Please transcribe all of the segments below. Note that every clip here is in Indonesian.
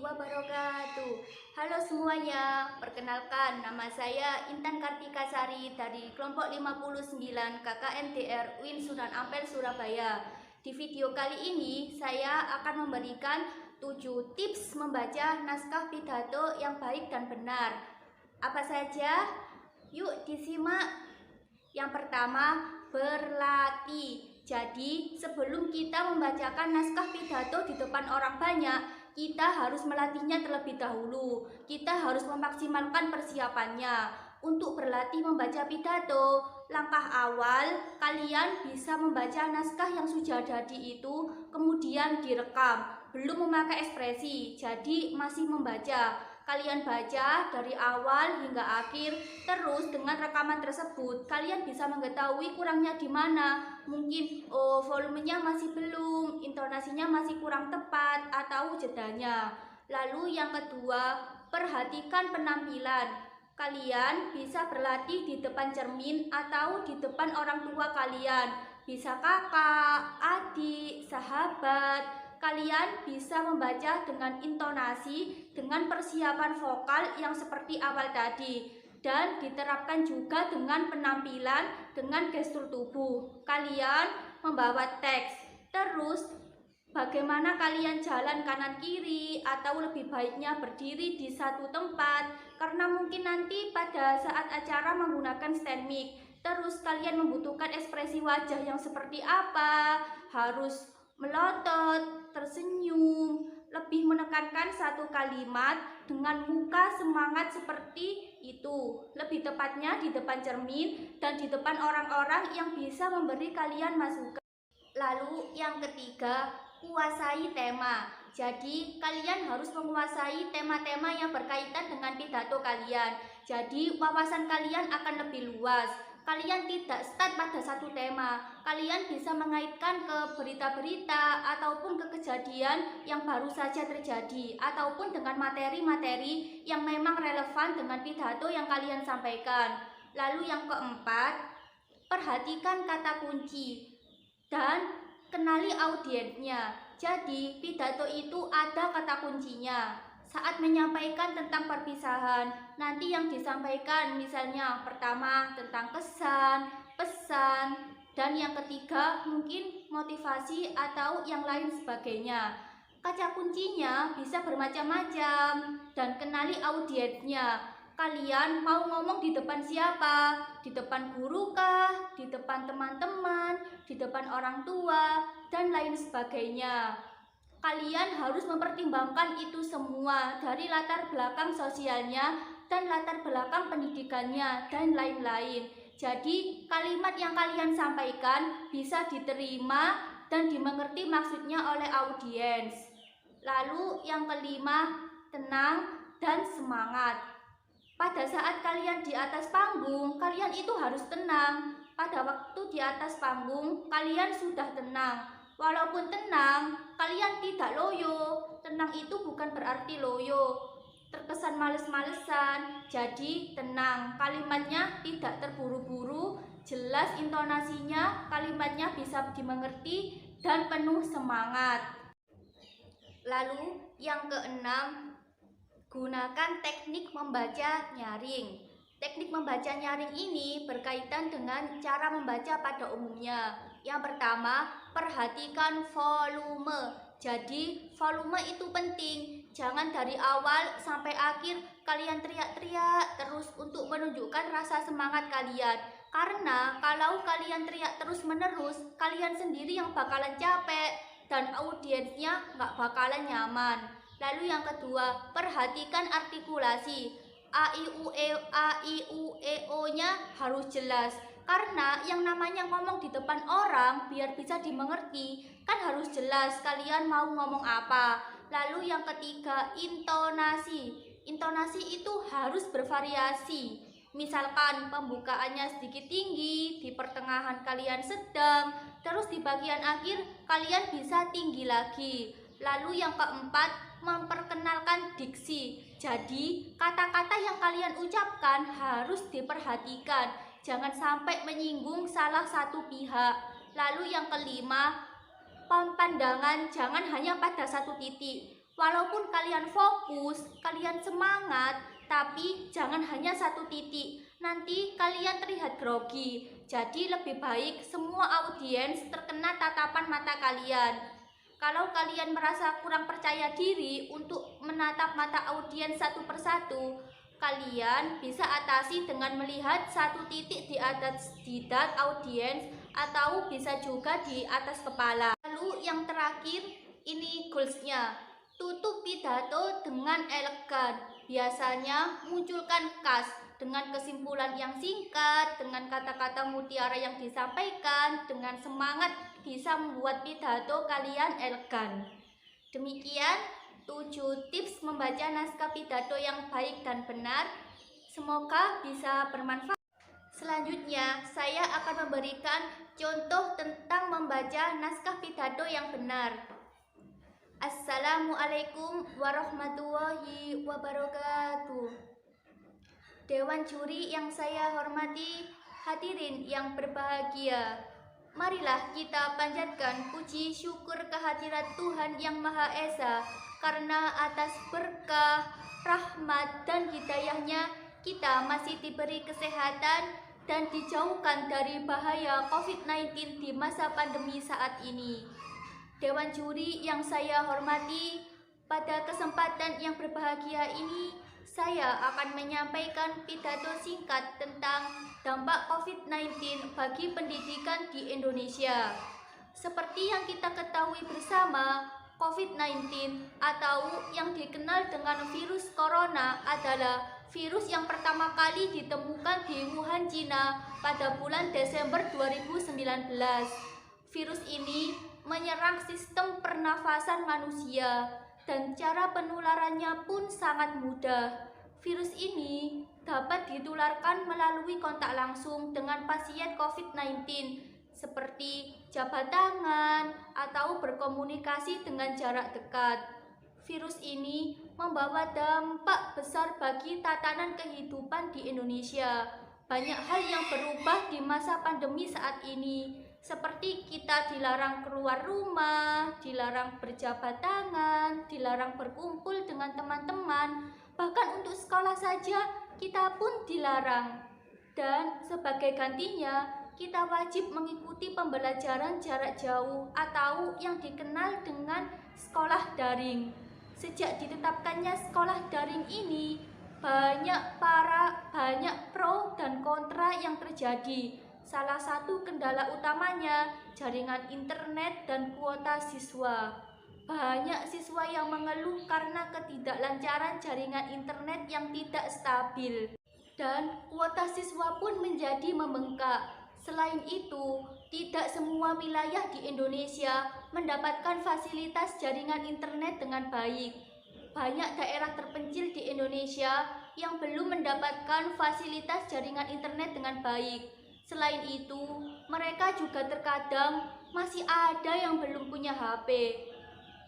wabarakatuh. Halo semuanya, perkenalkan nama saya Intan Kartika Sari dari kelompok 59 KKNDR UIN Sunan Ampel Surabaya. Di video kali ini saya akan memberikan 7 tips membaca naskah pidato yang baik dan benar. Apa saja? Yuk disimak. Yang pertama, berlatih. Jadi, sebelum kita membacakan naskah pidato di depan orang banyak, kita harus melatihnya terlebih dahulu. Kita harus memaksimalkan persiapannya. Untuk berlatih membaca pidato, langkah awal kalian bisa membaca naskah yang sudah jadi itu, kemudian direkam. Belum memakai ekspresi, jadi masih membaca. Kalian baca dari awal hingga akhir, terus dengan rekaman tersebut kalian bisa mengetahui kurangnya di mana. Mungkin volumenya masih belum, intonasinya masih kurang tepat atau jedanya. Lalu yang kedua, perhatikan penampilan. Kalian bisa berlatih di depan cermin atau di depan orang tua kalian. Bisa kakak, adik, sahabat. Kalian bisa membaca dengan intonasi, dengan persiapan vokal yang seperti awal tadi. Dan diterapkan juga dengan penampilan, dengan gestur tubuh. Kalian membawa teks. Terus, bagaimana kalian jalan kanan kiri atau lebih baiknya berdiri di satu tempat. Karena mungkin nanti pada saat acara menggunakan stand mic. Terus kalian membutuhkan ekspresi wajah yang seperti apa. Harus melotot, tersenyum, lebih menekankan satu kalimat dengan muka semangat seperti itu. Lebih tepatnya di depan cermin dan di depan orang-orang yang bisa memberi kalian masukan. Lalu yang ketiga, kuasai tema. Jadi kalian harus menguasai tema-tema yang berkaitan dengan pidato kalian. Jadi wawasan kalian akan lebih luas. Kalian tidak stuck pada satu tema. Kalian bisa mengaitkan ke berita-berita ataupun ke kejadian yang baru saja terjadi, ataupun dengan materi-materi yang memang relevan dengan pidato yang kalian sampaikan. Lalu yang keempat, perhatikan kata kunci dan kenali audiensnya. Jadi pidato itu ada kata kuncinya. Saat menyampaikan tentang perpisahan, nanti yang disampaikan misalnya pertama tentang kesan, pesan, dan yang ketiga mungkin motivasi atau yang lain sebagainya. Kata kuncinya bisa bermacam-macam dan kenali audiensnya. Kalian mau ngomong di depan siapa? Di depan guru kah? Di depan teman-teman? Di depan orang tua? Dan lain sebagainya. Kalian harus mempertimbangkan itu semua dari latar belakang sosialnya dan latar belakang pendidikannya dan lain-lain. Jadi kalimat yang kalian sampaikan bisa diterima dan dimengerti maksudnya oleh audiens. Lalu yang kelima, tenang dan semangat. Pada saat kalian di atas panggung, kalian itu harus tenang. Pada waktu di atas panggung, kalian sudah tenang. Walaupun tenang, kalian tidak loyo. Tenang itu bukan berarti loyo, terkesan males-malesan. Jadi tenang, kalimatnya tidak terburu-buru, jelas intonasinya, kalimatnya bisa dimengerti dan penuh semangat. Lalu yang keenam, gunakan teknik membaca nyaring. Teknik membaca nyaring ini berkaitan dengan cara membaca pada umumnya. Yang pertama, perhatikan volume. Jadi, volume itu penting. Jangan dari awal sampai akhir kalian teriak-teriak terus untuk menunjukkan rasa semangat kalian. Karena kalau kalian teriak terus-menerus, kalian sendiri yang bakalan capek dan audiensnya nggak bakalan nyaman. Lalu yang kedua, perhatikan artikulasi. A, I, U, E, O-nya harus jelas. Karena yang namanya ngomong di depan orang biar bisa dimengerti, kan harus jelas kalian mau ngomong apa. Lalu yang ketiga, intonasi. Intonasi itu harus bervariasi. Misalkan pembukaannya sedikit tinggi, di pertengahan kalian sedang, terus di bagian akhir kalian bisa tinggi lagi. Lalu yang keempat, memperkenalkan diksi. Jadi kata-kata yang kalian ucapkan harus diperhatikan. Jangan sampai menyinggung salah satu pihak. Lalu yang kelima, pandangan jangan hanya pada satu titik. Walaupun kalian fokus, kalian semangat, tapi jangan hanya satu titik. Nanti kalian terlihat grogi. Jadi lebih baik semua audiens terkena tatapan mata kalian. Kalau kalian merasa kurang percaya diri untuk menatap mata audiens satu persatu, kalian bisa atasi dengan melihat satu titik di atas jidat audiens atau bisa juga di atas kepala. Lalu yang terakhir, ini goalsnya. Tutup pidato dengan elegan. Biasanya munculkan kas dengan kesimpulan yang singkat, dengan kata-kata mutiara yang disampaikan, dengan semangat bisa membuat pidato kalian elegan. Demikian 7 tips membaca naskah pidato yang baik dan benar. Semoga bisa bermanfaat. Selanjutnya, saya akan memberikan contoh tentang membaca naskah pidato yang benar. Assalamualaikum warahmatullahi wabarakatuh. Dewan juri yang saya hormati, hadirin yang berbahagia, marilah kita panjatkan puji syukur kehadirat Tuhan Yang Maha Esa, karena atas berkah, rahmat, dan hidayahnya kita masih diberi kesehatan dan dijauhkan dari bahaya COVID-19 di masa pandemi saat ini. Dewan juri yang saya hormati, pada kesempatan yang berbahagia ini saya akan menyampaikan pidato singkat tentang dampak COVID-19 bagi pendidikan di Indonesia. Seperti yang kita ketahui bersama, COVID-19 atau yang dikenal dengan virus corona adalah virus yang pertama kali ditemukan di Wuhan, Cina pada bulan Desember 2019. Virus ini menyerang sistem pernafasan manusia dan cara penularannya pun sangat mudah. Virus ini dapat ditularkan melalui kontak langsung dengan pasien COVID-19 seperti jabat tangan atau berkomunikasi dengan jarak dekat. Virus ini membawa dampak besar bagi tatanan kehidupan di Indonesia. Banyak hal yang berubah di masa pandemi saat ini, seperti kita dilarang keluar rumah, dilarang berjabat tangan, dilarang berkumpul dengan teman-teman, bahkan untuk sekolah saja kita pun dilarang. Dan sebagai gantinya, kita wajib mengikuti pembelajaran jarak jauh atau yang dikenal dengan sekolah daring. Sejak ditetapkannya sekolah daring ini, banyak pro dan kontra yang terjadi. Salah satu kendala utamanya jaringan internet dan kuota siswa. Banyak siswa yang mengeluh karena ketidaklancaran jaringan internet yang tidak stabil, dan kuota siswa pun menjadi membengkak. Selain itu, tidak semua wilayah di Indonesia mendapatkan fasilitas jaringan internet dengan baik. Banyak daerah terpencil di Indonesia yang belum mendapatkan fasilitas jaringan internet dengan baik. Selain itu, mereka juga terkadang masih ada yang belum punya HP.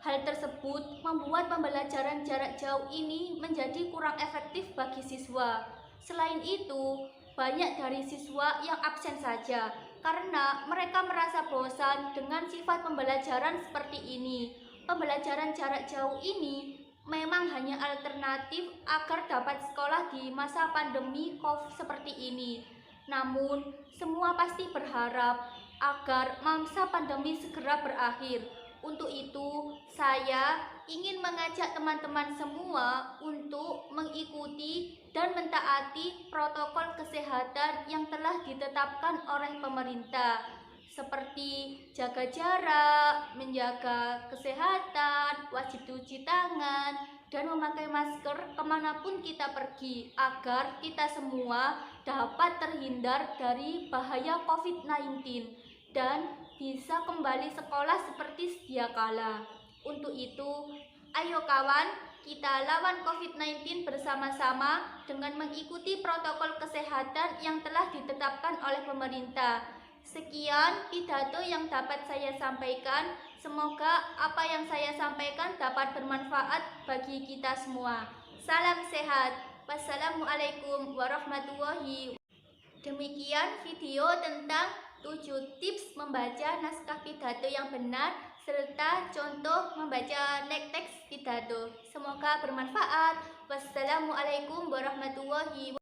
Hal tersebut membuat pembelajaran jarak jauh ini menjadi kurang efektif bagi siswa. Selain itu, banyak dari siswa yang absen saja karena mereka merasa bosan dengan sifat pembelajaran seperti ini. Pembelajaran jarak jauh ini memang hanya alternatif agar dapat sekolah di masa pandemi COVID seperti ini. Namun, semua pasti berharap agar masa pandemi segera berakhir. Untuk itu, saya ingin mengajak teman-teman semua untuk mengikuti dan mentaati protokol kesehatan yang telah ditetapkan oleh pemerintah, seperti jaga jarak, menjaga kesehatan, wajib cuci tangan, dan memakai masker kemanapun kita pergi, agar kita semua dapat terhindar dari bahaya COVID-19 dan bisa kembali sekolah seperti sedia kala. Untuk itu, ayo kawan, kita lawan COVID-19 bersama-sama dengan mengikuti protokol kesehatan yang telah ditetapkan oleh pemerintah. Sekian pidato yang dapat saya sampaikan. Semoga apa yang saya sampaikan dapat bermanfaat bagi kita semua. Salam sehat. Wassalamualaikum warahmatullahi wabarakatuh. Demikian video tentang 7 tips membaca naskah pidato yang benar, serta contoh membaca teks pidato. Semoga bermanfaat. Wassalamualaikum warahmatullahi wabarakatuh.